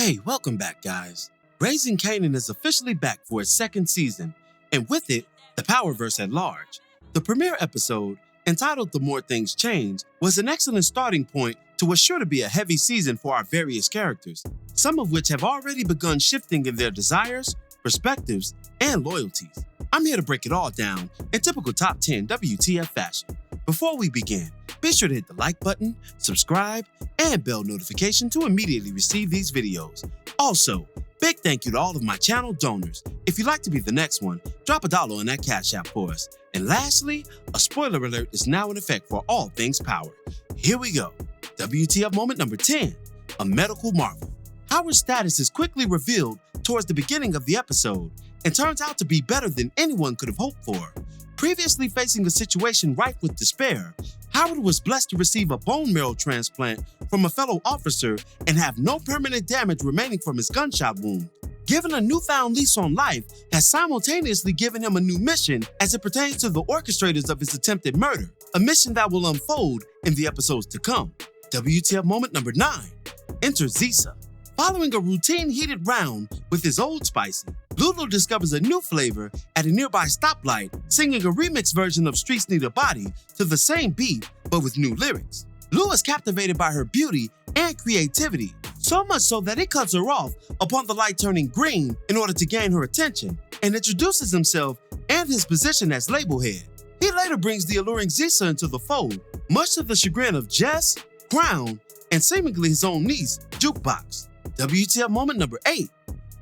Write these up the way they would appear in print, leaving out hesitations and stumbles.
Hey, welcome back, guys. Raising Kanan is officially back for its second season, and with it, the Powerverse at large. The premiere episode, entitled The More Things Change, was an excellent starting point to what's sure to be a heavy season for our various characters, some of which have already begun shifting in their desires, perspectives, and loyalties. I'm here to break it all down in typical Top 10 WTF fashion. Before we begin, be sure to hit the like button, subscribe, and bell notification to immediately receive these videos. Also, big thank you to all of my channel donors. If you'd like to be the next one, drop $1 on that Cash App for us. And lastly, a spoiler alert is now in effect for all things Power. Here we go. WTF moment number 10, a medical marvel. Howard's status is quickly revealed towards the beginning of the episode and turns out to be better than anyone could have hoped for. Previously facing a situation rife with despair, Howard was blessed to receive a bone marrow transplant from a fellow officer and have no permanent damage remaining from his gunshot wound. Given a newfound lease on life has simultaneously given him a new mission as it pertains to the orchestrators of his attempted murder, a mission that will unfold in the episodes to come. WTF moment number 9, enter Zisa. Following a routine heated round with his Old Spicy, Lulu discovers a new flavor at a nearby stoplight, singing a remix version of Streets Need a Body to the same beat, but with new lyrics. Lou is captivated by her beauty and creativity, so much so that he cuts her off upon the light turning green in order to gain her attention, and introduces himself and his position as label head. He later brings the alluring Zisa into the fold, much to the chagrin of Jess, Crown, and seemingly his own niece, Jukebox. WTF moment number 8,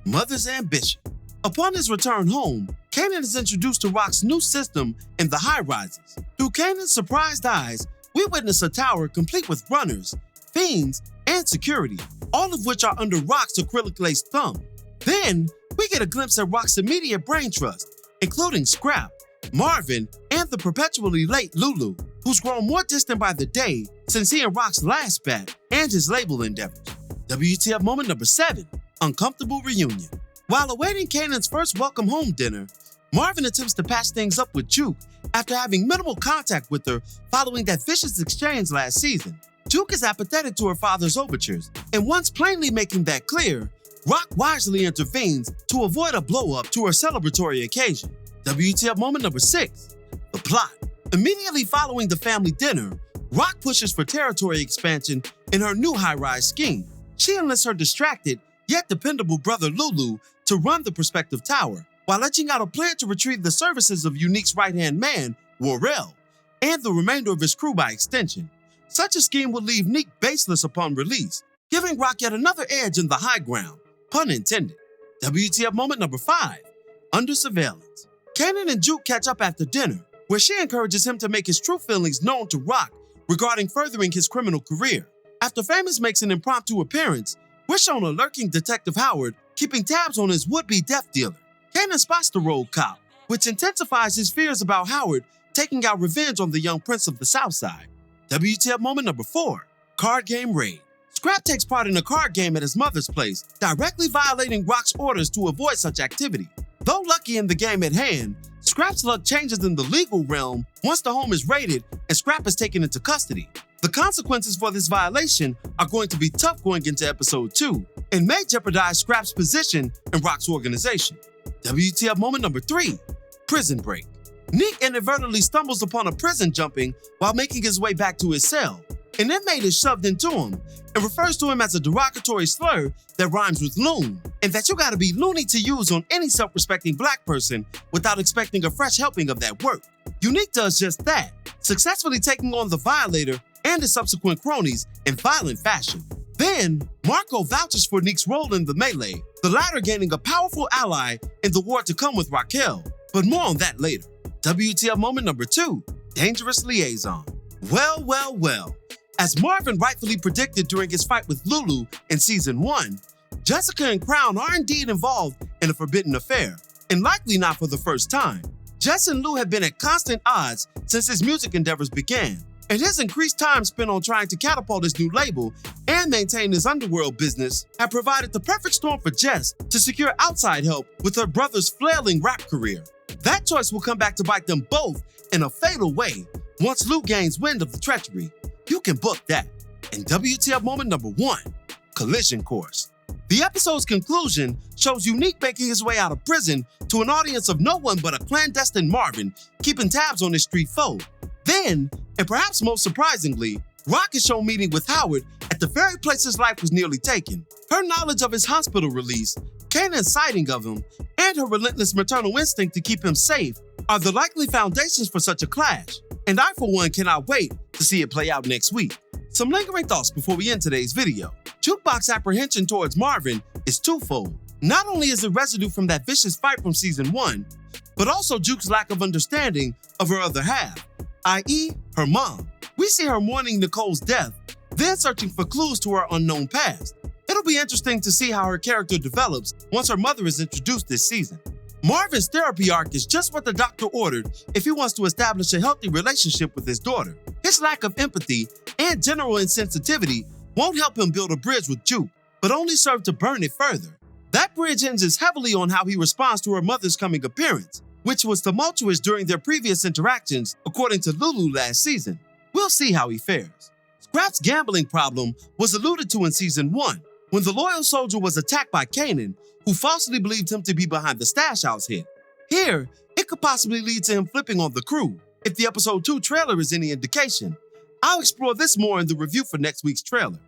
Mother's Ambition. Upon his return home, Kanan is introduced to Rock's new system in the high-rises. Through Kanan's surprised eyes, we witness a tower complete with runners, fiends, and security, all of which are under Rock's acrylic-laced thumb. Then, we get a glimpse at Rock's immediate brain trust, including Scrap, Marvin, and the perpetually late Lulu, who's grown more distant by the day since he and Rock's last spat and his label endeavors. WTF moment number 7, Uncomfortable Reunion. While awaiting Kanan's first welcome home dinner, Marvin attempts to patch things up with Juke after having minimal contact with her following that vicious exchange last season. Juke is apathetic to her father's overtures, and once plainly making that clear, Rock wisely intervenes to avoid a blow-up to her celebratory occasion. WTF moment number 6, the plot. Immediately following the family dinner, Rock pushes for territory expansion in her new high-rise scheme. She enlists her distracted, yet dependable brother Lulu to run the prospective tower, while etching out a plan to retrieve the services of Unique's right-hand man, Worrell, and the remainder of his crew by extension. Such a scheme would leave Neek baseless upon release, giving Rock yet another edge in the high ground, pun intended. WTF moment number 5, under surveillance. Kanan and Juke catch up after dinner, where she encourages him to make his true feelings known to Rock regarding furthering his criminal career. After Famous makes an impromptu appearance, we're shown a lurking Detective Howard keeping tabs on his would-be death dealer. Kanan spots the rogue cop, which intensifies his fears about Howard taking out revenge on the young prince of the South Side. WTF moment number 4, card game raid. Scrap takes part in a card game at his mother's place, directly violating Rock's orders to avoid such activity. Though lucky in the game at hand, Scrap's luck changes in the legal realm once the home is raided and Scrap is taken into custody. The consequences for this violation are going to be tough going into episode 2 and may jeopardize Scrap's position in Rock's organization. WTF moment number 3, prison break. Neek inadvertently stumbles upon a prison jumping while making his way back to his cell. An inmate is shoved into him and refers to him as a derogatory slur that rhymes with loon, and that you gotta be loony to use on any self-respecting black person without expecting a fresh helping of that work. Unique does just that, successfully taking on the violator and his subsequent cronies in violent fashion. Then, Marco vouches for Neek's role in the melee, the latter gaining a powerful ally in the war to come with Raquel, but more on that later. WTF moment number 2, dangerous liaison. Well. As Marvin rightfully predicted during his fight with Lulu in season 1, Jessica and Crown are indeed involved in a forbidden affair, and likely not for the first time. Jess and Lou have been at constant odds since his music endeavors began, and his increased time spent on trying to catapult his new label and maintain his underworld business have provided the perfect storm for Jess to secure outside help with her brother's flailing rap career. That choice will come back to bite them both in a fatal way once Lou gains wind of the treachery. You can book that. And WTF moment number 1, collision course. The episode's conclusion shows Unique making his way out of prison to an audience of no one but a clandestine Marvin, keeping tabs on his street foe. Then, and perhaps most surprisingly, Rock is shown meeting with Howard at the very place his life was nearly taken. Her knowledge of his hospital release, Kanan's sighting of him, and her relentless maternal instinct to keep him safe are the likely foundations for such a clash. And I, for one, cannot wait to see it play out next week. Some lingering thoughts before we end today's video. Jukebox's apprehension towards Marvin is twofold. Not only is it residue from that vicious fight from season 1, but also Juke's lack of understanding of her other half, i.e. her mom. We see her mourning Nicole's death, then searching for clues to her unknown past. It'll be interesting to see how her character develops once her mother is introduced this season. Marvin's therapy arc is just what the doctor ordered if he wants to establish a healthy relationship with his daughter. His lack of empathy and general insensitivity won't help him build a bridge with Juke, but only serve to burn it further. That bridge hinges heavily on how he responds to her mother's coming appearance, which was tumultuous during their previous interactions, according to Lulu last season. We'll see how he fares. Scrap's gambling problem was alluded to in season 1, when the loyal soldier was attacked by Kanan, who falsely believed him to be behind the stash house hit. Here, it could possibly lead to him flipping on the crew, if the episode 2 trailer is any indication. I'll explore this more in the review for next week's trailer.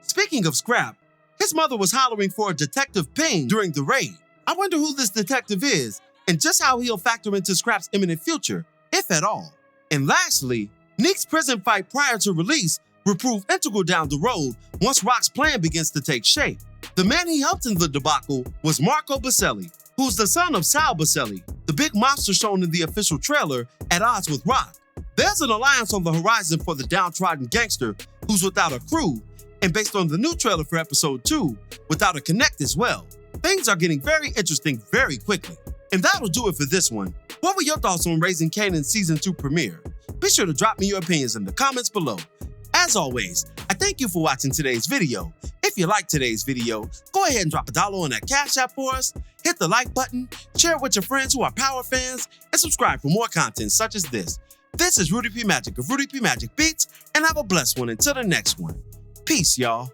Speaking of Scrap, his mother was hollering for a Detective Ping during the raid. I wonder who this detective is, and just how he'll factor into Scrap's imminent future, if at all. And lastly, Neek's prison fight prior to release will prove integral down the road once Rock's plan begins to take shape. The man he helped in the debacle was Marco Baselli, who's the son of Sal Baselli, the big monster shown in the official trailer at odds with Rock. There's an alliance on the horizon for the downtrodden gangster who's without a crew, and based on the new trailer for episode 2, without a connect as well. Things are getting very interesting very quickly. And that'll do it for this one. What were your thoughts on Raising Kanan Season 2 premiere? Be sure to drop me your opinions in the comments below. As always, I thank you for watching today's video. If you liked today's video, go ahead and drop $1 on that Cash App for us, hit the like button, share it with your friends who are Power fans, and subscribe for more content such as this. This is Rudy P. Magic of Rudy P. Magic Beats, and have a blessed one until the next one. Peace, y'all.